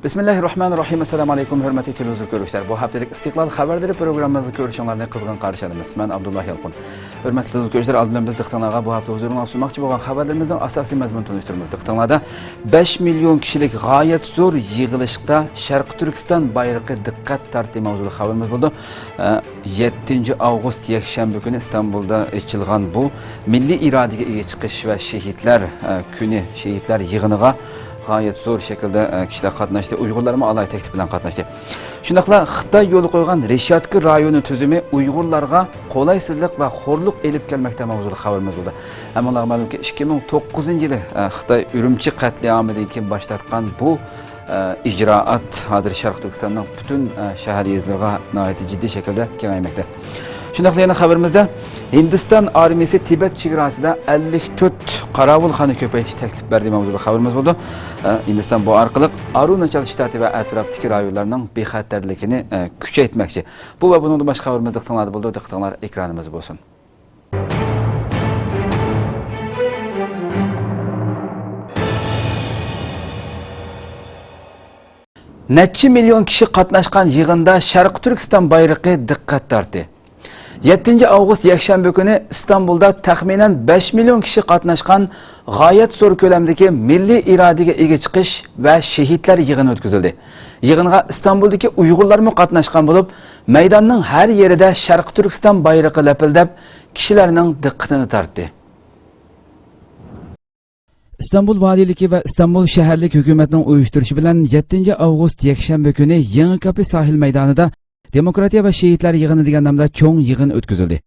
Bismillahirrahmanirrahim. Assalamu alaykum hörmətli televizor görüşlər. Bu haftalik İstiqlal xəbərləri proqramımızı görüşənlərini qızğın qarşılayırıq. Mən Abdullah Yalqın. Hörmətli televizor görüşlər, aldığımız biz diqqətinizə bu hafta huzuruna sunmaqçı olan xəbərlərimizin əsas məzmununu tanışdırmamız. Diqqətinizdə 5 milyon kişilik gayet zor yığılışda Şərqi Türkistan bayrağı diqqət tartı mavzulu xəbərimiz oldu. 7 avqust yakshanba günü İstanbulda açılğan bu milli iradəyə ega chiqish və şehitlər günü, şehitlər yığınığa gayet zor şekilde kişiler katnaştı. Uygurlar mı alay teklif bilen katnaştı. Şundakla Xitay yolu koygan Reşatki rayonu tüzümü Uygurlarga kolaysızlık ve horluk elip gelmekte mavzulu haberimiz oldu. Ama Allah'a malum ki 2009 yılı Xitay Ürümçi katliamıdaki başlatkan bu icraat hazır Şarkı Türkistan'ın bütün şehir yazılarına nihayet ciddi şekilde kengaymakta. Şundakla yana haberimizde Hindistan armiyası Tibet çigrasida 54 qaravulxona köpaytish taklif berdi mavzulu haberimiz oldu. Hindistan bu arqılıq Arunachal shtati ve etrafdaki rayonlarning bexatarligini kuchaytmoqchi. Bu ve bunun başqa haberimiz diqqatingizda bo'ldi. Diqqatinglar ekranimiz bo'lsin. Neçe milyon kişi qatnaşqan yığında Şarkı Türkistan bayrağı diqqat tortdi. 7 avqust yakshanba günü İstanbul'da taxminan 5 milyon kişi qatnaşqan gayet zor ko'lamdagi milli iradəyə ega chiqish və şehitlər yığını o'tkazildi. Yığınğa İstanbul'daki Uygurlar mı qatnaşqan bo'lib, maydonning har yerida Şarkı Türkistan bayrağı lapildab, kishilarning diqqatini tortdi. İstanbul valiligi ve İstanbul şəhərlik hökumətinin uyuşturuşu bilan 7 avqust yakshanba günü Yangikapı sahil maydonida Demokratiya ve Şehitler Yığını degan namda çoğun yığın ötküzüldü.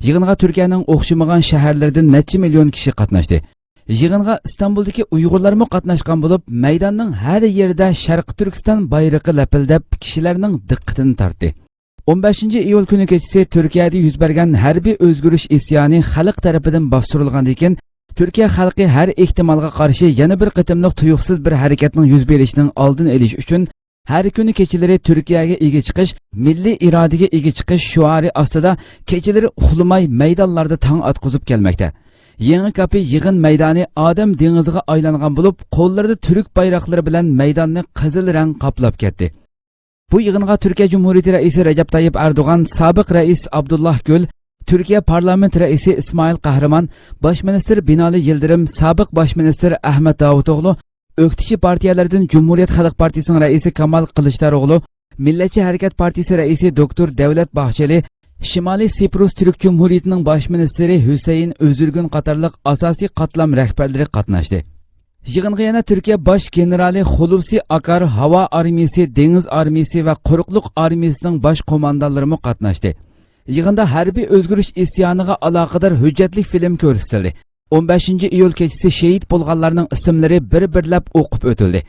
Yığınğa Türkiye'nin oxşamagan şehirlerden neçe milyon kişi katnaştı. Yığınğa İstanbul'daki Uygurlar mı katnaşkan bulup, meydanın her yerde Şarkı Türkistan bayrağı lapildab kişilerinin diqqatini tortdi. 15 iyul günü keçisi Türkiye'de yüz bergen harbiy özgürlüş isyanı xalq tarafidan bastırılgan ekan, Türkiye halkı her ihtimalga karşı yana bir qitimliq tuyuqsiz bir hareketning yüz berishning oldini olish uchun her günü keçileri Türkiye'ye ega chiqish, milli iradəyə ega chiqish şuarı astida keçileri uxlamay meydanlarda tang atqızıp gelmekte. Yangikapı yığın meydanı Adem dengiziga aylangan bulup, qo'llarida Türk bayrakları bilan meydanni qizil rang qaplab ketdi. Bu yığınga Türkiye Cumhuriyeti Reisi Recep Tayyip Erdoğan, sabiq reis Abdullah Gül, Türkiye Parlament Reisi İsmail Kahraman, Başminister Binali Yıldırım, sabiq Başminister Ahmet Davutoğlu, Öktişi partiyalardan Cumhuriyet Halk Partisi'nin reisi Kemal Kılıçdaroğlu, Milletçi Hareket Partisi reisi Doktor Devlet Bahçeli, Şimali Siprus Türk Cumhuriyeti'nin başministeri Hüseyin Özürgün qatarlıq asasi qatlam rəhbərləri qatnaşdı. Yığınğa yana Türkiye Baş Generali Hulusi Akar, Hava Armiyası, Deniz Armiyası ve Quruqluq Armiyasının baş komandanları mı qatnaşdı. Yığında harbiy özgürlüş isyanıga alaqadar hüccetlik film ko'rsatildi. 15 iyul keçisi şehit bo'lganlarning ismlari bir-birlab o'qib o'tildi.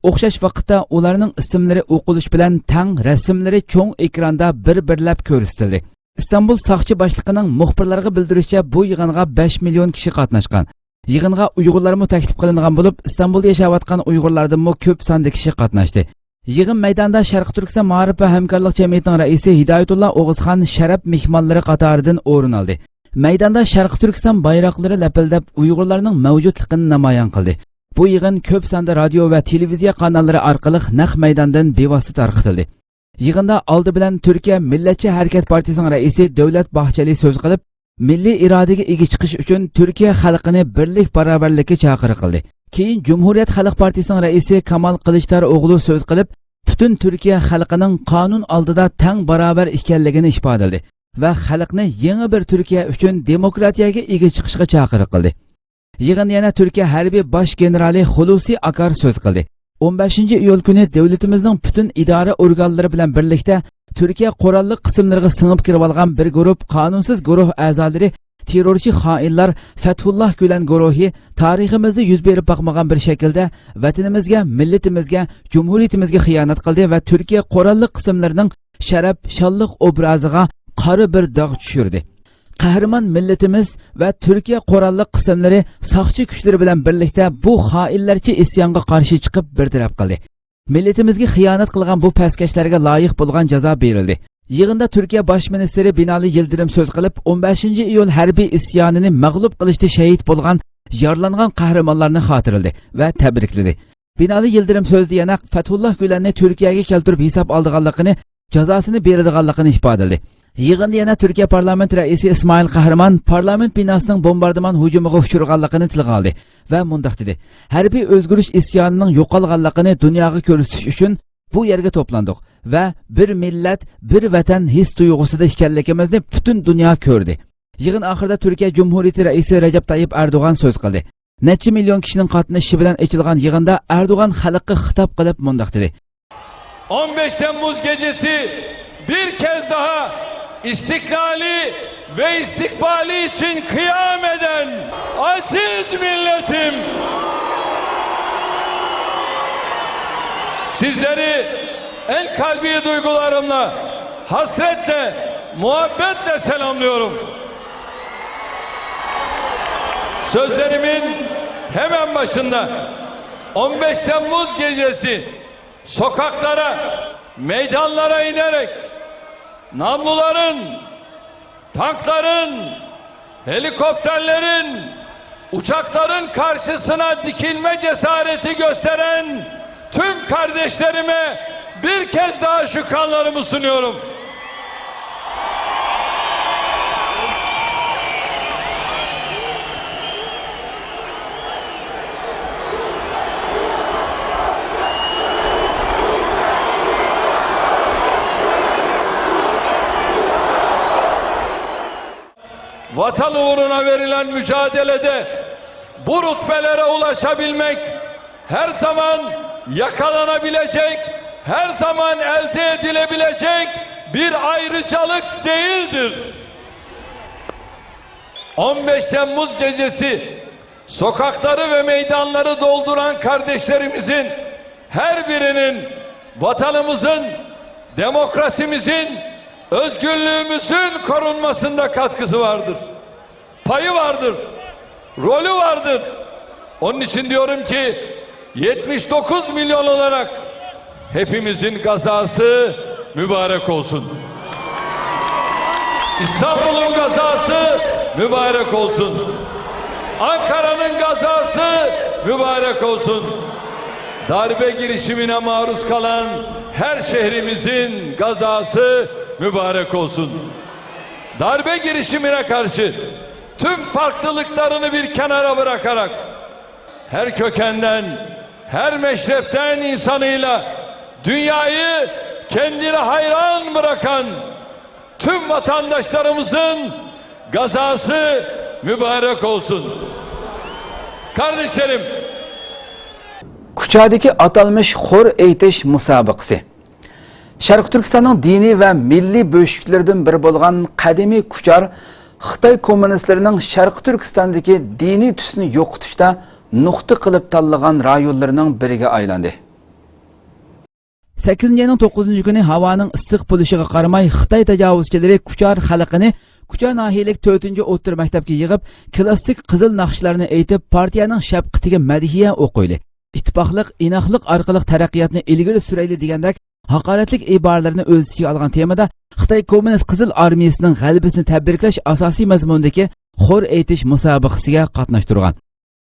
O'xshash vaqtda ularning ismlari o'qilish bilan tang rasmlari cho'ng ekranda bir-birlab ko'rsatildi. İstanbul saqchi boshlig'ining muxbirlarga bildirishicha, bu yig'inga 5 milyon kishi qatnashgan. Yig'inga Uyg'urlarmi taklif qilingan bo'lib, İstanbulda yashayotgan Uyg'urlardanmi ko'p sonda kishi qatnashdi. Yig'in maydonida Sharq Turkiston Ma'rif va hamkorlik jamiyatining raisi Hidoyatulloh O'g'izxon sharaf mehmonlari qatoridan o'rin oldi. Maydonda Şarkı Türkistan bayrakları lapildab Uyg'urlarning mavjudligini namoyon qildi. Bu yig'in ko'p sonda radio va televiziya kanallari orqali naq maydondan bevosita tarqatildi. Yig'inda oldi bilan Türkiye Milletçi Hareket Partisining raisi Devlet Bahçeli so'z qilib, milliy irodaga ega chiqish uchun Türkiye xalqini birlik barobarlikka chaqirdi. Keyin Cumhuriyet Halk Partisining raisi Kemal Kılıçdaroğlu so'z qilib, butun Türkiye xalqining qonun oldida tang barobar ekanligini ifodaladi ve xalqni yangi bir Türkiye uchun demokratiyaga ega chiqishga chaqirdi. Yig'in yana Türkiye harbiy bosh generali Hulusi Akar so'z qildi. 15 iyul kuni davlatimizning butun idora organlari bilan birlikda Türkiye qurolli qismlariga singib kirib olgan bir guruh qonunsiz guruh a'zolari, terrorchi xoinlar Fathullah Gülen guruhi tariximizda yuz berib boqmagan bir shaklda vatanimizga, millatimizga, jumhuriyatimizga xiyonat qildi ve Türkiye qurolli qismlarining sharaf, shonliq obraziga qari bir dog' tushirdi. Qahramon millatimiz ve Türkiye qurolli qismlari saqchi kuchlar bilan birlikda bu xoinlarcha isyonga qarshi chiqib bir taraf qildi. Millatimizga xiyonat qilgan bu paskashlarga loyiq bo'lgan jazo berildi. Yig'inda Türkiye Baş Ministeri Binali Yıldırım so'z qilib, 15 iyul harbiy isyonini mag'lub qilishda shahid bo'lgan, yaralangan qahramonlarni xotirladi ve tabrikladi. Binali Yıldırım sözde yana Fethullah Gülenni Türkiye'ye keltirip hesap aldığanlıqını, cezasını berdiğanlıqını ifade edildi. Yığında yana Türkiye Parlament Reisi İsmail Kahraman parlament binasının bombardıman hücumuga uçurganlıqını tilga aldı ve mundaq dedi. Harbiy özgürlüş isyanının yo'qolganligini dunyoga ko'rsatish uchun bu yerga to'plandik ve bir millet, bir vatan his tuyg'usida ekanligimizni butun dunyo ko'rdi. Yığın ahırda Türkiye Cumhuriyeti Reisi Recep Tayyip Erdoğan söz qildi. Neçe milyon kişinin qatnashishi bilan ochilgan yig'inda Erdoğan xalqqa xitob qilib mundaq dedi. 15 Temmuz gecesi bir kez daha istiklali ve istikbali için kıyam eden aziz milletim, sizleri en kalbi duygularımla, hasretle, muhabbetle selamlıyorum. Sözlerimin hemen başında 15 Temmuz gecesi sokaklara, meydanlara inerek namluların, tankların, helikopterlerin, uçakların karşısına dikilme cesareti gösteren tüm kardeşlerime bir kez daha şükranlarımı sunuyorum. Vatan uğruna verilen mücadelede bu rütbelere ulaşabilmek her zaman yakalanabilecek, her zaman elde edilebilecek bir ayrıcalık değildir. 15 Temmuz gecesi sokakları ve meydanları dolduran kardeşlerimizin her birinin vatanımızın, demokrasimizin, özgürlüğümüzün korunmasında katkısı vardır. Payı vardır. Rolü vardır. Onun için diyorum ki 79 milyon olarak hepimizin gazası mübarek olsun. İstanbul'un gazası mübarek olsun. Ankara'nın gazası mübarek olsun. Darbe girişimine maruz kalan her şehrimizin gazası mübarek olsun. Darbe girişimine karşı tüm farklılıklarını bir kenara bırakarak her kökenden, her meşrepten insanıyla dünyayı kendine hayran bırakan tüm vatandaşlarımızın gazası mübarek olsun. Kardeşlerim, Kuchadagi atalmış xor eytish musobaqasi. Sharq Turkistonning diniy va milliy bo'shliklaridan biri bo'lgan qadimiy kuchar Xitoy kommunistlarining Sharq Turkistondagi diniy tusni yo'qotishda nuqta qilib tanlagan rayonlarining biriga aylandi. 8-ayning 9 kuni havoning issiq bo'lishiga qaramay Xitoy tajovuzchilari kuchar xalqini Kuchar nahiyalik 4-o'rta maktabga yig'ib, klassik qizil naqshlarni aytib, partiyaning shafqatiga madhiya o'qiydi. İttifaqliq, inoqlik orqali taraqqiyotni ilgari surayli degandek haqoratlik iboralarni o'z ichiga olgan temada Xitoy kommunist qizil armiyasining g'alabasini tabriklash asosiy mazmundagi xor aytish musobaqasiga qatnashtirgan.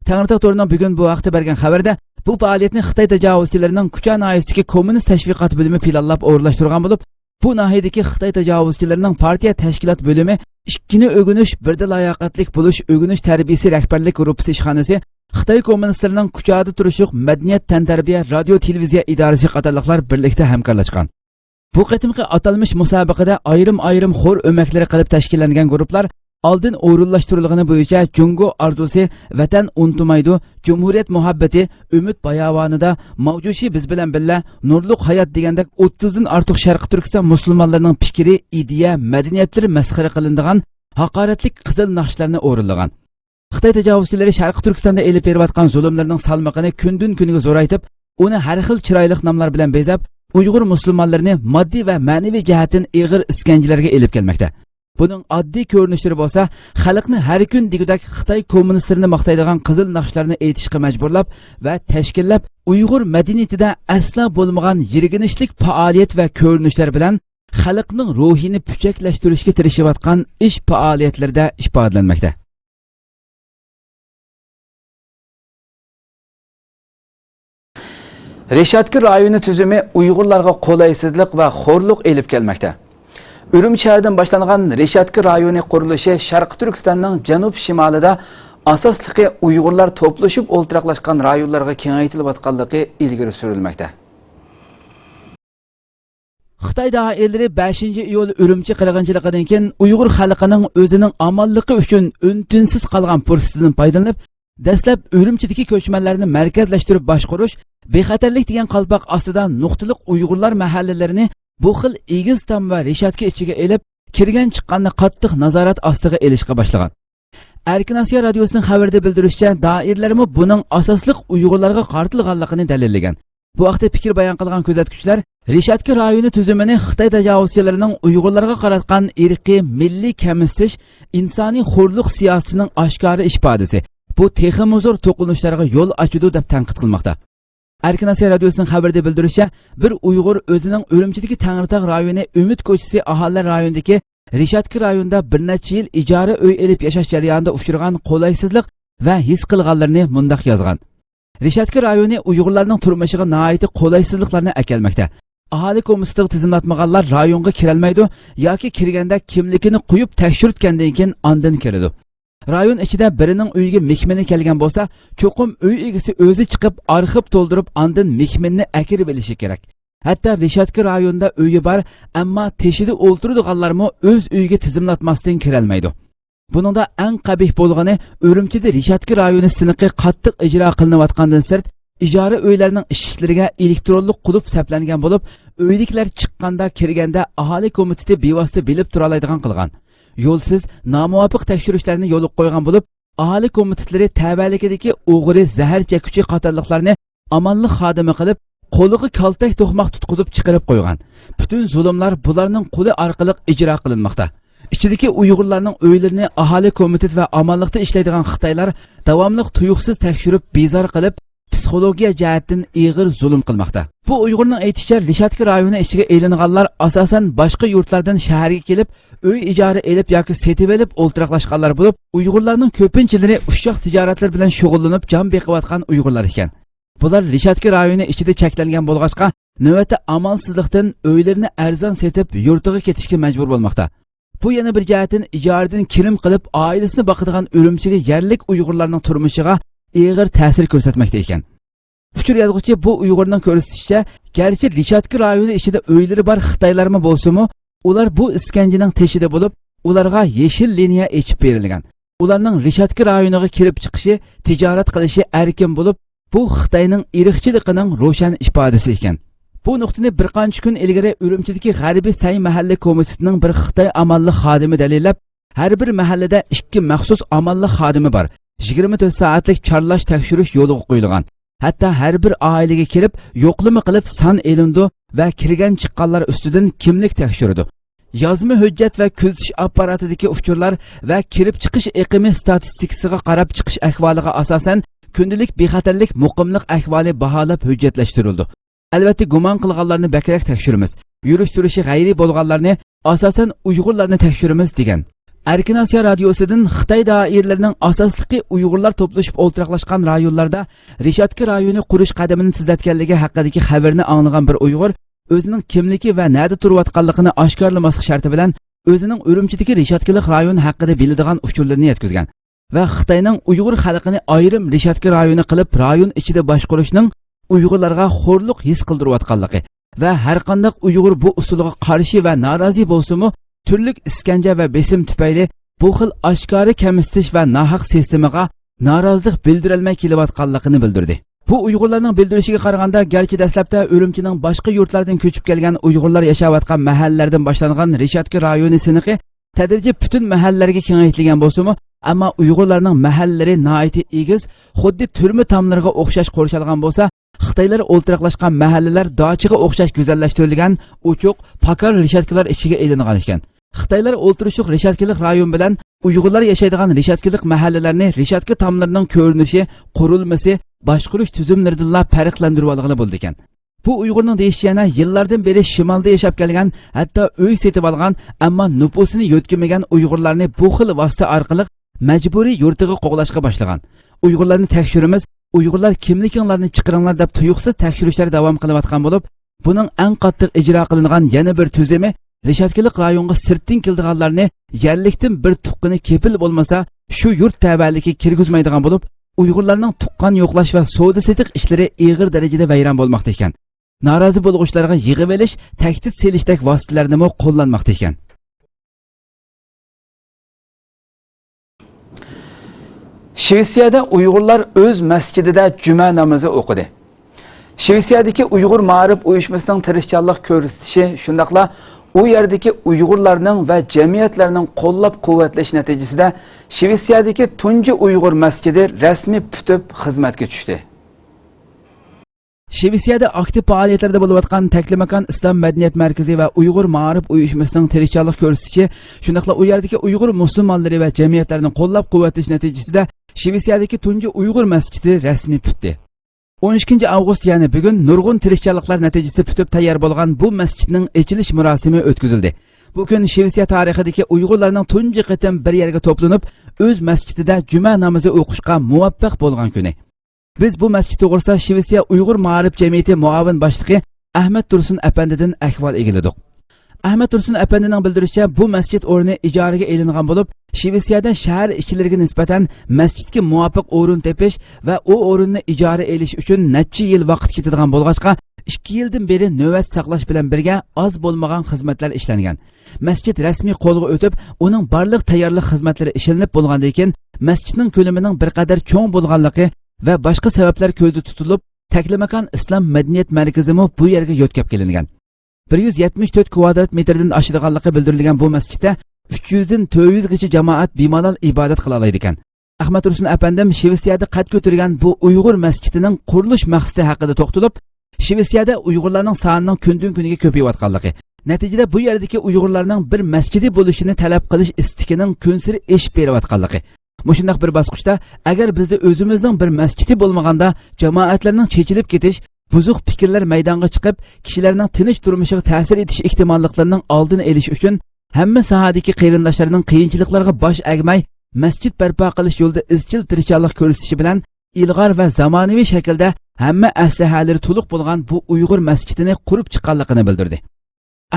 Tangritog to'rining bugun bu vaqtda bergan xabarda bu faoliyatni Xitoy tajovuzchilarining Kuchar nahiyasidagi kommunist tashviqot bo'limi planlab o'rlashtirgan bo'lib, bu nahiyadagi Xitoy tajovuzchilarining partiya tashkilot bo'limi ikkini o'g'inish, birda layoqatlik bo'lish o'g'inish tarbiyasi rahbarlik guruhi ishxonasi Xitoy kommunistlarining Kuchada turishliq madaniyat tantarbiya radio televiziya idorasi qatorliqlar birlikda hamkorlashgan. Bu qatimqi atalmış musobaqada ayrim xor o'maklari qilib tashkillangan guruhlar oldin o'rinlashtirilgani bo'yicha Jungo arzusi, Vatan unutmaydi, Cumhuriyet muhabbati, Umid bayavonida, Mavjushi biz bilan billa, Nurliq hayot degandek 30 dan ortiq Sharq Turkiston musulmonlarining fikri, ideya, madaniyatlari masxara qilinadigan haqoratlik qizil naqshlarni o'rinlagan. Xitoy tajovuzchilari Sharq Turkistonda elib berayotgan zulmlarning salmoqini kundan kuniga zo'raytib, uni har xil chiroyli nomlar bilan bezab, Uyg'ur musulmonlarini moddiy va ma'naviy jihatdan ig'ir iskanjalarga elib kelmoqda. Buning oddiy ko'rinishlari bo'lsa, xalqni har kun degudak Xitoy kommunistlarini maqtaydigan qizil naqshlarni aytishga majburlab va tashkillab, Uyg'ur madaniyatida asla bo'lmagan yirginishlik faoliyat va ko'rinishlar bilan xalqning ruhini puchaklashtirishga tirishayotgan ish faoliyatlarida ifodalanmoqda. Reshatki rayoni tuzumi Uyg'urlarga qolaysizlik va xo'rlik elib kelmoqda. Ürüm şəhərdən başlanğan Reshatki rayoni qurilishi Sharqi Turkistonning janub shimolida asosliqi Uyg'urlar to'plashib o'ltiraqlashgan rayonlarga kengaytirilib atqanligi ilgari surilmoqda. Xitoy doiralari 5-iyul Urumchi qirg'inchiligidan keyin Uyg'ur xalqining o'zining omonligi uchun untinsiz qolgan fursatidan foydalanib, dastlab Urumchidagi ko'chmanlarni markazlashtirib boshqarish, bexatarlik degan qalpoq ostida nuqtaliq Uyg'urlar mahallalarini bu xil egiz tam va reshatki ichiga elib, kirgan chiqqanni qattiq nazorat ostiga elishga boshlagan. Erkin Osiyo radiosining xabarida bildirishicha, doirlarimi buning asosliq Uyg'urlarga qartilganligini dalillagan. Bu vaqtda fikr bayon qilgan kuzatuvchilar Reshatki rayoni tuzumini Xitoy tajovuzchilarining Uyg'urlarga qaratgan irqiy, milliy kamsitish, insoniy xo'rlik siyosatining oshkora ifodasi. Bu teximuzur to'qinishlarga yo'l ochadi deb tanqid qilmoqda. Erkin Osiyo radiosining xabarida bildirishicha, bir Uyg'ur o'zining Urumchidagi Tangritog' rayoni Umid ko'chasi aholilar rayonidagi Reshatki rayonida bir necha yil ijara uy elib yashash jarayonida uchragan qolaysizlik va his qilganlarini mundaq yozgan. Reshatki rayoni Uyg'urlarning turmushiga nihoyatda qolaysizliklarni akelmoqda. Aholi komissiyasiga tizimlatmaganlar rayonga kirolmaydi yoki kirganda kimligini qo'yib tekshirtgandan keyin ondan kiradi. Rayon ichida birining uyiga mehmoni kelgan bo'lsa, cho'qim uy egasi o'zi chiqib arxiv to'ldirib ondan mehmonni akirib olishi kerak. Hatto Reshatki rayonida uyi bor, ammo teshida o'ltiradiganlarmi o'z uyiga tizimlatmasdan kirolmaydi. Buningda eng qabih bo'lgani Urumchida Reshatki rayoni siniqi qattiq ijro qilinayotgandan sirt ijara uylarining eshiklariga elektronlik qulf saplangan bo'lib, uyliklar chiqqanda kirganda aholi komiteti bevosita bilib tura oladigan qilgan. Yo'lsiz, nomuvofiq tekshirishlarni yo'l qo'ygan bo'lib, aholi komitetlari tabalikidagi o'g'ri, zahar chekuvchi qatorliqlarni amonlik xodimi qilib, qo'liga kaltak to'qmoq tutqizib chiqarib qo'ygan. Butun zulmlar bularning qo'li orqali ijro qilinmoqda. Ichidagi Uyg'urlarning uylarini aholi komitet va amonlikda ishlaydigan Xitoylar davomli tuyuqsiz tekshirib, bezor qilib, psixologiya jihatdan ig'ir zulm qilmoqda. Bu Uyg'urning aytishicha, Reshatki rayoni ichiga elinganlar asosan boshqa yurtlardan shaharga kelib, uy ijara elib yoki setib olib o'ltiraqlashganlar bo'lib, Uyg'urlarning ko'pinchilari ushshoq tijoratlar bilan shug'ullanib, jon beqiyotgan Uyg'urlar ekan. Bular Reshatki rayoni ichida cheklangan bo'lg'achqa, navbatda amalsizlikdan uylarini arzon setib, yurtiga ketishga majbur bo'lmoqda. Bu yana bir jihatdan ijaradan kirim qilib, oilasini boqadigan Urumchiga yerlik Uyg'urlarning turmushiga ig'ir ta'sir ko'rsatmoqda ekan. Uchur yozuvchi bu Uyg'urning ko'rsatishicha, garchi Reshatki rayoni ichida uylari bor Xitoylarmi bo'lsa-mu, ular bu iskanjining teshida bo'lib, ularga yeshil liniya echib berilgan. Ularning Reshatki rayoniga kirib chiqishi, tijorat qilishi erkin bo'lib, bu Xitoyning irqchiligining ro'shan ifodasi ekan. Bu nuqtani bir qancha kun ilgari Urumchidagi G'arbiy Say mahalla komitetining bir Xitoy amonlik xodimi dalillab, har bir mahallada 2 maxsus amonlik xodimi bor. 24 soatlik charlash tekshirish yo'lga qo'yilgan. Hatto har bir oilaga kirib, yo'qlama qilib son elindi va kirgan chiqqanlar ustidan kimlik tekshirdi. Yozma hujjat va kuzatish apparatidagi uchurlar va kirib chiqish iqimi statistikasiga qarab chiqish ahvoliga asosan kundalik bexatarlik muqimlik ahvoli baholab hujjatlashtirildi. Albatta gumon qilganlarni bakrak tekshiramiz. Yurish turishi g'ayri bo'lganlarni asosan Uyg'urlarni tekshiramiz degan. Erkin Osiyo radiosidan Xitoy doiralarining asosliqi Uyg'urlar to'plashib o'ltiraqlashgan rayonlarda Reshatki rayoni qurish qadamini tizlatganligi haqidagi xabarni anglagan bir Uyg'ur o'zining kimligi va nerda turayotganligini oshkorlamaslik sharti bilan o'zining Urumchidagi Reshatkilik rayon haqida biladigan uchurlarni yetkazgan va Xitoyning Uyg'ur xalqini ayrim Reshatki rayoni qilib rayon ichida boshqarishning Uyg'urlarga xo'rlik his qildirayotganligi va har qanday Uyg'ur bu usulga qarshi va norozi bo'lsa-mu, turlik iskanja va besim tufayli bu xil oshkora kamsitish va nohaq sistemaga norozilik bildirilmay kelayotganligini bildirdi. Bu Uyg'urlarning bildirishiga qaraganda, garchi dastlabda Urumchining boshqa yurtlardan ko'chib kelgan Uyg'urlar yashayotgan mahallalardan boshlangan Reshatki rayoni siniqi tadrijiy butun mahallalarga kengaytirilgan bo'lsa-mu, ammo Uyg'urlarning mahallari nihoyatda egiz, xuddi turma tomlariga o'xshash qo'rishalgan bo'lsa, Xitoylar o'ltiraqlashgan mahallalar dochiga o'xshash go'zallashtirilgan uchuq, pakar reshatkilar ichiga elingan ekan. Xitoylar o'ltirishliq reshatkilik rayon bilan Uyg'urlar yashaydigan reshatkilik mahallalarni reshatki tomlarining ko'rinishi, qurilmasi, boshqarish tuzumlaridan farqlantirib olgani bo'ldi ekan. Bu Uyg'urning deyishiga yillardan beri shimolda yashab kelgan, hatto uy setib olgan, ammo nupusini yo'tkimagan Uyg'urlarni bu xil vosita orqali majburiy yurtiga qo'g'lashga boshlagan. Uyg'urlarni tekshiramiz, Uyg'urlar kimliginglarni chiqaringlar deb tuyuqsiz tekshirishlar davom qilayotgan bo'lib, buning eng qattiq ijro qilingan yana bir tuzumi Reshatkilik rayonga sirtdan keldiganlarni yerlikdan bir tuqqini kepil bo'lmasa, shu yurt tabarligi kirgizmaydigan bo'lib, Uyg'urlarning tuqqan yo'qlash va savdo setiq ishlari og'ir darajada vayron bo'lmoqda ekan. Norozi bo'lg'uvchilarga yig'ib olish, tahdid selishdek vositalarni mo qo'llanmoqda ekan. Shvetsiyada Uyg'urlar o'z masjidida juma namozi o'qidi. Shvetsiyadagi Uyg'ur ma'rif uyushmasining tirishchanlik ko'rsatishi, shundaqla u yerdagi Uyg'urlarning va jamiyatlarning qo'llab-quvvatlash natijasida Shvetsiyadagi tunji Uyg'ur masjidi rasmiy putib xizmatga tushdi. Shvetsiyada aktiv faoliyatlarda bo'layotgan Taklimakan Islom madaniyat markazi va Uyg'ur ma'rif uyushmasining tirishchanlik ko'rsatishi, shundaqla u yerdagi Uyg'ur musulmonlari va jamiyatlarning qo'llab-quvvatlash natijasida Shvetsiyadagi tunji Uyg'ur masjidi rasmiy putdi. 12 avgust yani bugun nurg'un tirishchanliklar natijasida putib tayyor bo'lgan bu masjidning ochilish murosimi o'tkazildi. Bu kun Shvetsiya tarixidagi Uyg'urlarning tunji qatam bir yerga to'planib, o'z masjidida juma namozi o'qishga muvaffaq bo'lgan kuni. Biz bu masjid to'g'risida Shvetsiya Uyg'ur ma'rif jamiyati muavin boshlig'i Ahmad Tursun apandidan ahvol egiladik. Ahmad Tursun apandining bildirishicha, bu masjid o'rni ijaraga elingan bo'lib, Shvetsiyada shahar ishchilariga nisbatan masjidga muvofiq o'rin tepish va u o'rinni ijara elish uchun necha yil vaqt ketadigan bo'lg'achqa 2 yildan beri navbat saqlash bilan birga oz bo'lmagan xizmatlar ishlangan. Masjid rasmiy qo'lga o'tib, uning barliq tayyorlik xizmatlari ishlanib bo'lgandan keyin masjidning ko'lamining bir qadar cho'ng bo'lganligi va boshqa sabablar ko'zda tutilib, Taklimakan Islom madaniyat markazimi bu yerga yo'tkab kelingan. 174 kvadrat metrdan oshirganligi bildirilgan bu masjidda 300 dan 400 gacha jamoat bemalol ibodat qila oladi ekan. Ahmad Tursun apandim Shvetsiyada qad ko'targan bu Uyg'ur masjidining qurilish maqsadi haqida to'xtalib, Shvetsiyada Uyg'urlarning sonining kundan kuniga ko'payayotganligi, natijada bu yerdagi Uyg'urlarning bir masjidi bo'lishini talab qilish istikining kunsiri eshib berayotganligi. Mushundaq bir bosqichda agar bizda o'zimizning bir masjidi bo'lmaganda jamoatlarning chechilib ketish, buzuq fikrlar maydonga chiqib, kishilarning tinch turmushiga ta'sir etish ehtimolliklarining oldini olish uchun hamma sohadagi qarindoshlarning qiyinchiliklarga bosh egmay, masjid barpo qilish yo'lida izchil tirishchilik ko'rsatishi bilan ilg'or va zamonaviy shaklda hamma aslahalari to'liq bo'lgan bu Uyg'ur masjidini qurib chiqqanligini bildirdi.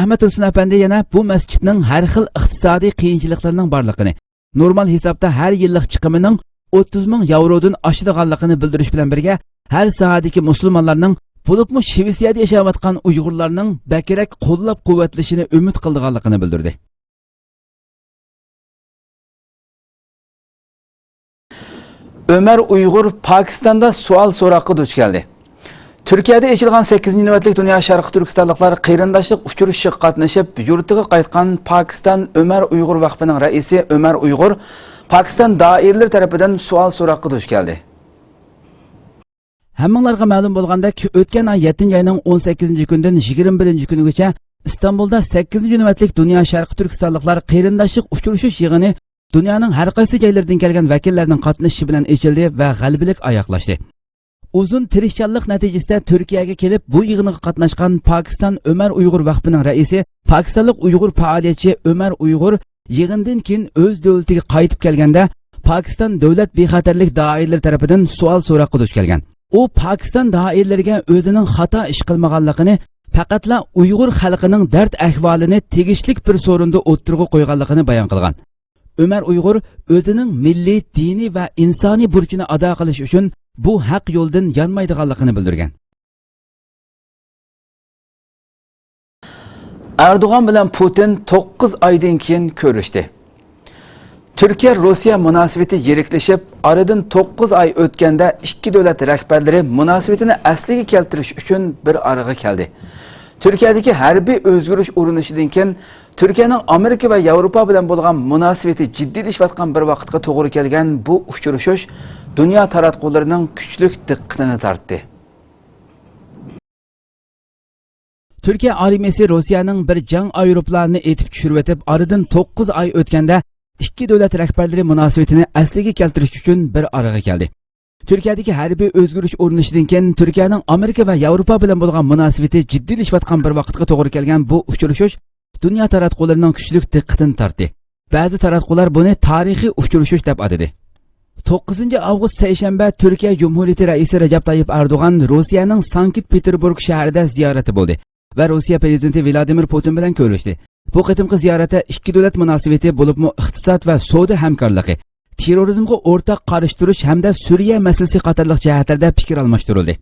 Ahmad Tursun apandi yana bu masjidning har xil iqtisodiy qiyinchiliklarining borligini, normal hisobda har yillik chiqimining 30 ming yevrodan oshadiganligini bildirish bilan birga, har sohadagi musulmonlarning bo'libmi Shvetsiyada yashayotgan Uyg'urlarning bakirak qo'llab-quvvatlashini umid qilganligini bildirdi. Ömer Uyg'ur Pokistonda savol so'roqqa duch keldi. Turkiyada ochilgan 8-navbatlik Dunyo sharqi turkistonliklar qarindoshlik uchrashuviga qatnashib, yurtiga qaytgan Pokiston Ömer Uyg'ur vaqfining raisi Ömer Uyg'ur Pokiston doiralari tomonidan savol so'roqqa duch keldi. Hammanglarga ma'lum bo'lgandek, o'tgan oy 7-oyning 18-kundan 21-kunigacha İstanbulda 8-navbatlik Dunyo sharqi turkistonliklar qarindoshlik uchrashuv yig'ini dunyoning har qaysi joylaridan kelgan vakillarning qatnashishi bilan ochildi va g'alabalik oyoqlashdi. Uzun tirishchanlik natijasida Turkiyaga kelib, bu yig'inga qatnashgan Pokiston Ömer Uyg'ur vaqfining raisi, Pokistonlik Uyg'ur faoliyatchi Ömer Uyg'ur yig'indan keyin o'z davlatiga qaytib kelganda, Pokiston davlat bexatarlik doiralari tomonidan savol so'roqqa duch kelgan. U Pokiston doiralariga o'zining xato ish qilmaganligini, faqatla Uyg'ur xalqining dard ahvolini tegishlik bir so'rinda o'ttirg'i qo'yganligini bayon qilgan. Ömer Uyg'ur o'zining milliy, diniy va insoniy burchini ado qilish uchun bu haq yo'ldan yanmaydiganligini bildirgan. Erdo'g'an bilan Putin 9 oydan keyin ko'rishdi. Turkiya-Rossiya munosabati yiriklashib, oradan 9 oy o'tganda ikki davlat rahbarlari munosabatini asliga keltirish uchun bir arig'i keldi. Turkiyadagi harbiy o'zgarish urinishidan keyin Turkiyaning Amerika va Yevropa bilan bo'lgan munosabati jiddiylashayotgan bir vaqtga to'g'ri kelgan bu uchrashuv dunyo taratqullarining kuchli diqqatini tortdi. Turkiya armiyasi Rossiyaning bir jang aeroplanini etib tushirib etib, oradan 9 oy o'tganda ikki davlat rahbarlari munosabatini asliga keltirish uchun bir arig'i keldi. Turkiyadagi harbiy o'zgarish urinishidan keyin Turkiyaning Amerika va Yevropa bilan bo'lgan munosabati jiddiylashayotgan bir vaqtga to'g'ri kelgan bu uchrashuv dunyo taratqullarining kuchli diqqatini tortdi. Ba'zi taratqular buni tarixiy uchrashuv deb atadi. 9 avgust seshanba Turkiya Cumhuriyeti Raisi Recep Tayyip Erdoğan Rossiyaning Sankt-Peterburg shahrida ziyorati bo'ldi va Rossiya prezidenti Vladimir Putin bilan ko'rishdi. Bu qitimqi ziyorati ikki davlat munosabati bo'libmi iqtisod va savdo hamkorligi, terrorizmga o'rtaq qarash turish hamda Suriya masalasi qatorliq jihatlarda fikr almashtirildi.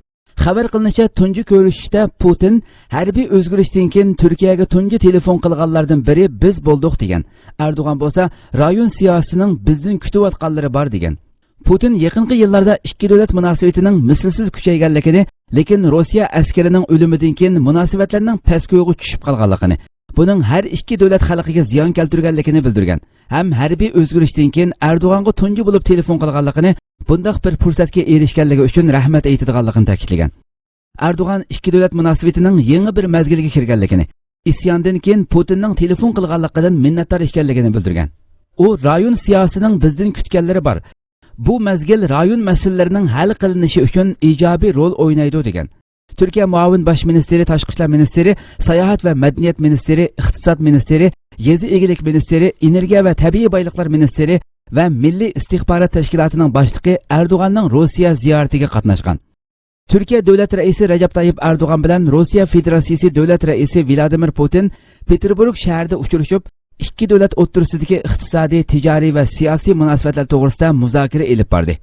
Xabar qilinishicha, tunji ko'rishishda Putin harbiy o'zgarishdan keyin Turkiyaga tunji telefon qilganlardan biri biz bo'ldik degan. Erdo'g'an bo'lsa, rayon siyosatining bizning kutayotganlari bor degan. Putin yaqinqi yillarda ikki davlat munosabatining mislsiz kuchayganligini, lekin Rossiya askarining o'limidan keyin munosabatlarning pastgo'yga tushib qolganligini, buning har ikki davlat xalqiga ziyon keltirganligini bildirgan. Ham harbiy o'zgarishdan keyin Erdo'g'anga tunji bo'lib telefon qilganligini, bundaq bir fursatga erishganligi uchun rahmat aytadiganligini ta'kidlagan. Erdo'g'an ikki davlat munosabatining yangi bir mazgilga kirganligini, isyondan keyin Putinning telefon qilganligidan minnatdor ekanligini bildirgan. U rayon siyosatining bizdan kutganlari bor. Bu mazgil rayon masalalarining hal qilinishi uchun ijobiy rol o'ynaydi degan. Turkiya muavin bosh ministri, tashqi ishlar ministri, sayohat va madaniyat ministri, iqtisod ministri, yezi egilik ministri, energiya va tabiiy boyliqlar ministri va milliy istixborot tashkilotining boshlig'i Erdo'g'anning Rossiya ziyoratiga qatnashgan. Turkiya davlat raisi Recep Tayyip Erdo'g'an bilan Rossiya Federatsiyasi davlat raisi Vladimir Putin Peterburg shahrida uchrashib, ikki davlat o'rtasidagi iqtisodiy, tijoriy va siyosiy munosabatlar to'g'risida muzokara olib bordi.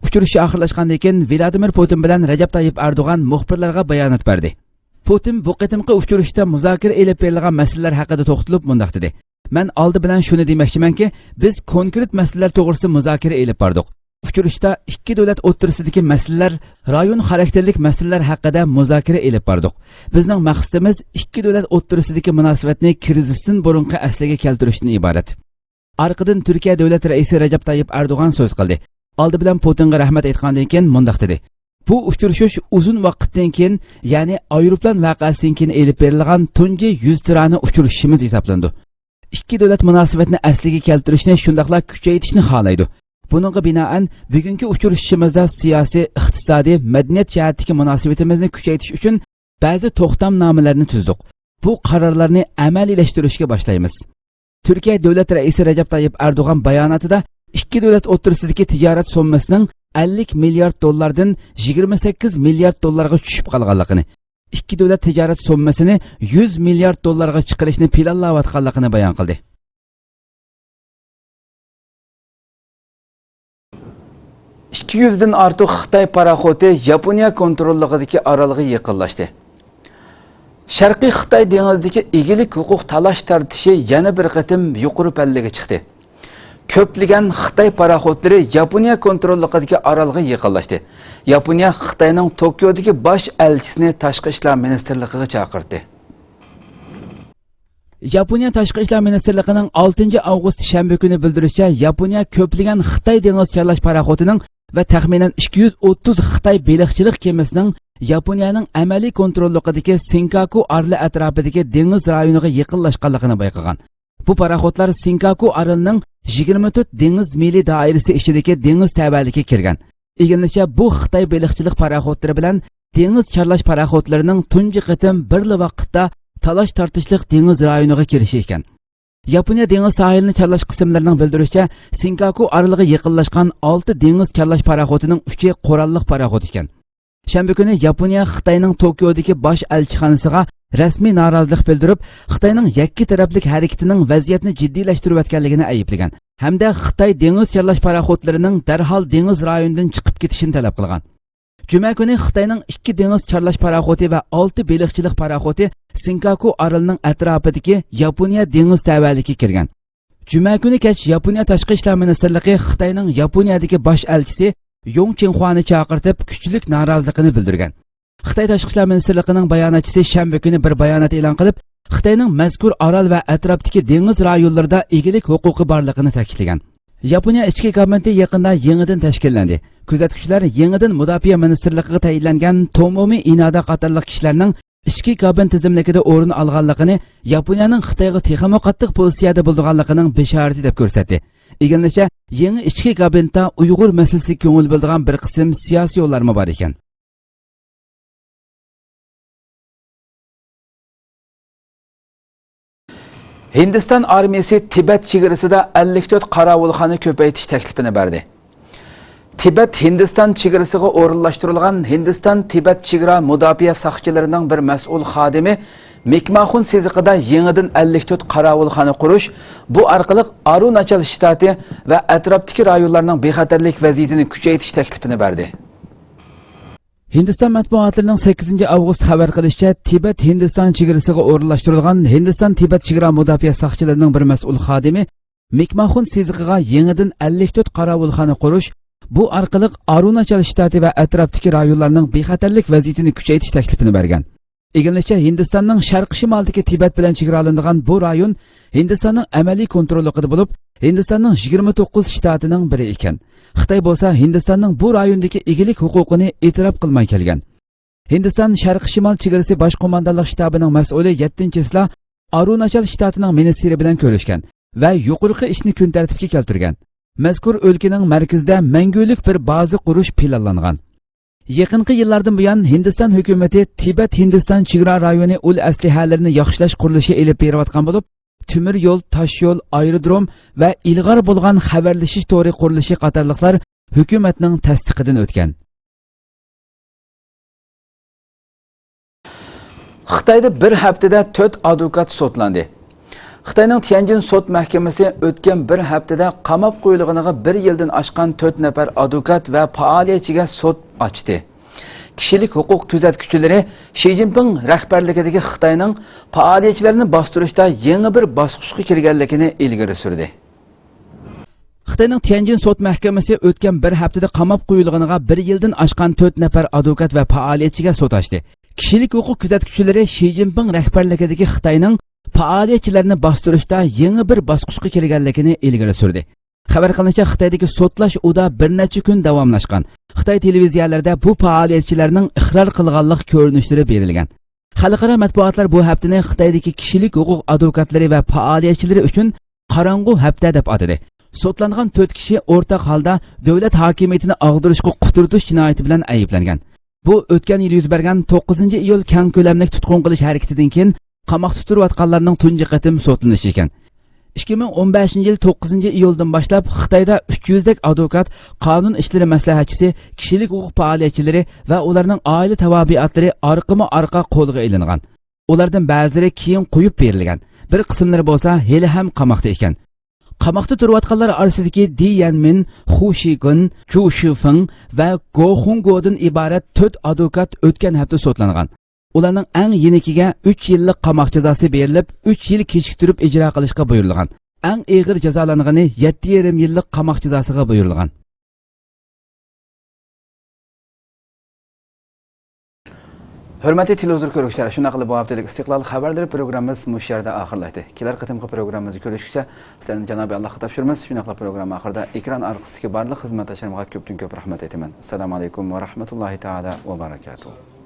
Uchrashuv oxirlashgandan keyin Vladimir Putin bilan Recep Tayyip Erdo'g'an muxbirlarga bayonot berdi. Putin bu qitimqi uchrashuvda muzokara olib berilgan masalalar haqida to'xtalib mundaq dedi. Men oldi bilan shuni demoqchimanki, biz konkret masalalar to'g'risida muzokara olib bordik. Uchrashuvda ikki davlat o'rtasidagi masalalar, rayon xarakterlik masalalar haqida muzokara olib bordik. Bizning maqsadimiz ikki davlat o'rtasidagi munosabatni krizisdan burungi asliga keltirishdan iborat. Orqadan Turkiya davlat raisi Recep Tayyip Erdo'g'an so'z qildi. Oldi bilan Putinga rahmat aytgandan keyin mundaq dedi. Bu uchrashuv uzun vaqtdan keyin, ya'ni aeroplan voqeasidan keyin elib berilgan tunji 100 tirani uchrashishimiz hisoblandi. Ikki davlat munosabatini asliga keltirishni, shundaqla kuchaytirishni xohlaydi. Buningga binoan bugungi uchrashishimizda siyosiy, iqtisodiy, madaniyat jihatdagi munosabatimizni kuchaytirish uchun ba'zi to'xtamnomalarni tuzdik. Bu qarorlarni amaliylashtırishga boshlaymiz. Turkiya davlat raisi Recep Tayyip Erdo'g'an bayonotida ikki davlat o'rtasidagi tijorat summasining 50 milliard dollardan 28 milliard dollarga tushib qolganligini, ikki davlat tijorat summasini 100 milliard dollarga chiqarishni planlayotganligini bayon qildi. dan ortiq Xitoy paraxoti Yaponiya kontrolligidagi orolga yaqinlashdi. Sharqiy Xitoy dengizidagi egilik huquq talash tartishi yana bir qatim yuqori pallaga chiqdi. Ko'plagan Xitoy paraxotlari Yaponiya kontrolligidagi orolga yaqinlashdi. Yaponiya Xitoyning Tokiodagi bosh elchisini tashqi ishlar ministrligiga chaqirdi. Yaponiya tashqi ishlar ministrligining 6 avgust shanba kuni bildirishicha, Yaponiya ko'plagan Xitoy dengiz charlash paraxotining va taxminan 230 Xitoy baliqchilik kemasining Yaponiyaning amaliy kontrolligidagi Senkaku oroli atrofidagi dengiz rayoniga yaqinlashganligini bayqagan. Bu paraxotlar Senkaku orolining 24 dengiz mili doirasi ichidagi dengiz tabaliga kirgan. Egilishicha, bu Xitoy baliqchilik paraxotlari bilan dengiz charlash paraxotlarining tunji qitim birli vaqtda talash tortishlik dengiz rayoniga kirishi ekan. Yaponiya dengiz sahilini charlash qismlarining bildirishicha, Senkaku oroliga yaqinlashgan 6 dengiz charlash paraxotining 3i qurolliq paraxot ekan. Shanba kuni Yaponiya Xitoyning Tokiodagi bosh elchixonasiga rasmiy norozilik bildirib, Xitoyning yakki taraflik harakatining vaziyatni jiddiylashtirayotganligini ayiblagan hamda Xitoy dengiz charlash paraxotlarining darhol dengiz rayonidan chiqib ketishini talab qilgan. Juma kuni Xitoyning 2 dengiz charlash paraxoti va 6 baliqchilik paraxoti Senkaku orolining atrofidagi Yaponiya dengiz tabaliga kirgan. Juma kuni kech Yaponiya tashqi ishlar ministrligi Xitoyning Yaponiyadagi bosh elchisi Yong Chenhuani chaqirtib kuchlik noroziligini bildirgan. Xitoy tashqi ishlar ministrligining bayonotchisi shanba kuni bir bayonot e'lon qilib, Xitoyning mazkur orol va atrofdagi dengiz rayonlarida egilik huquqi borligini ta'kidlagan. Yaponiya ichki kabineti yaqinda yangidan tashkillandi. Kuzatuvchilar yangidan mudofaa ministrligiga tayinlangan Tomomi Inada qatorliq kishilarning ichki kabinet tizimligida o'rin olganligini, Yaponiyaning Xitoyga texmo qattiq pozitsiyada bo'lganligining beshorati deb ko'rsatdi. Egilishicha, yangi ichki kabinetda Uyg'ur masalasiga ko'ngil bildigan bir qism siyosiy yo'llar bor ekan. Hindiston armiyasi Tibet chegarasida 54 qorovulxona ko'paytirish taklifini berdi. Tibet-Hindistan chegarasiga o'rinlashtirilgan Hindiston-Tibet chegara mudofaa soqchilarining bir mas'ul xodimi Mekmaxun seziqida yangidan 54 qarovulxona qurish, bu orqali Arunachal shtati va atrofdagi rayonlarning bexatarlik vaziyatini kuchaytirish taklifini berdi. Hindiston matbuotlarining 8 avgust xabar qilishicha, Tibet-Hindiston chegarasiga o'rinlashtirilgan Hindiston-Tibet chegara mudofaa soqchilarining bir mas'ul xodimi Mekmaxun seziqiga yangidan 54 qarovulxona qurish, bu orqali Arunachal shtati va atrofdagi rayonlarning bexatarlik vaziyatini kuchaytirish taklifini bergan. Eginlikcha Hindistonning sharq-shimolidagi Tibet bilan chegaralanadigan bu rayon Hindistonning amaliy kontrolligida bo'lib, Hindistonning 29 shtatining biri ekan. Xitoy bo'lsa Hindistonning bu rayondagi egilik huquqini e'tirof qilmay kelgan. Hindiston sharq-shimol chegarasi bosh qo'mondonlik shtabining mas'uli 7-sla Arunachal shtatining ministri bilan ko'rishgan va yuqorqi ishni kun tartibga keltirgan. Mazkur o'lkaning markazida mangulik bir baza qurish planlangan. Yaqinqi yillardan buyon Hindiston hukumati Tibet-Hindiston chegara rayoni ul aslihalarini yaxshilash qurilishi elib berayotgan bo'lib, temir yo'l, tosh yo'l, aerodrom va ilg'or bo'lgan xabarlashish to'ri qurilishi qatorliqlar hukumatning tasdiqidan o'tgan. Xitoyda bir haftada 4 advokat sotlandi. Xitoyning Tianjin sot mahkamasi o'tgan bir haftada qamab qo'yilganiga 1 yildan oshgan 4 nafar advokat va faoliyatchiga sot ochdi. Kishilik huquq kuzatuvchilari Xi Jinping rahbarligidagi Xitoyning faoliyatchilarini bostirishda yangi bir bosqichga kirganligini ilgari surdi. Xitoyning Tianjin sot mahkamasi o'tgan bir haftada qamab qo'yilganiga 1 yildan oshgan 4 nafar advokat va faoliyatchiga sot ochdi. Kishilik huquq kuzatuvchilari Xi Jinping rahbarligidagi Xitoyning faoliyatchilarini bostirishda yangi bir bosqichga kirganligini ilgari surdi. Xabar qilinishicha, Xitoydagi sotlash uda bir necha kun davomlashgan. Xitoy televiziyalarida bu faoliyatchilarning iqror qilganlik ko'rinishlari berilgan. Xalqaro matbuotlar bu haftani Xitoydagi kishilik huquq advokatlari va faoliyatchilari uchun qorong'u hafta deb atadi. Sotlangan 4 kishi o'rtaq holda davlat hokimiyatini ag'dirishga quturtish jinoyati bilan ayblangan. Bu o'tgan yil yuz bergan 9-iyul keng ko'lamli tutqun qilish harakatidan keyin qamoqda turayotganlarning tunji qatim sotlanishi ekan. 2015-yil 9-iyuldan boshlab Xitoyda 300 dak advokat, qonun ishlari maslahatchisi, kishilik huquq faoliyatchilari va ularning oila tabiatlari orqama-orqa qo'lga ilingan. Ulardan ba'zilari keyin qo'yib berilgan. Bir qismlari bo'lsa hali ham qamoqda ekan. Qamoqda turayotganlar orasidagi Di Yanmin, Hu Shigun, Chu Shifeng va Go Hungodan iborat 4 advokat o'tgan hafta sotlangan. Ularning eng yenikiga 3 yillik qamoq jazosi berilib, 3 yil kechiktirib ijro qilishga buyurilgan. Eng og'ir jazolangani 7,5 yillik qamoq jazosiga buyurilgan. Hurmatli televizor ko'ruvchilar, shunday qilib bu haftalik istiqlol xabarlari programmamiz mush yerda oxirlashdi. Kelar qatimqi programmamizni ko'rishgacha sizlarni Janobi Allohga topshiramiz. Shunday qilib programma oxirida ekran orqasidagi barliq xizmatdoshlarimga ko'pdan ko'p rahmat aytaman. Assalomu alaykum va rahmatullohi taala va barakatuh.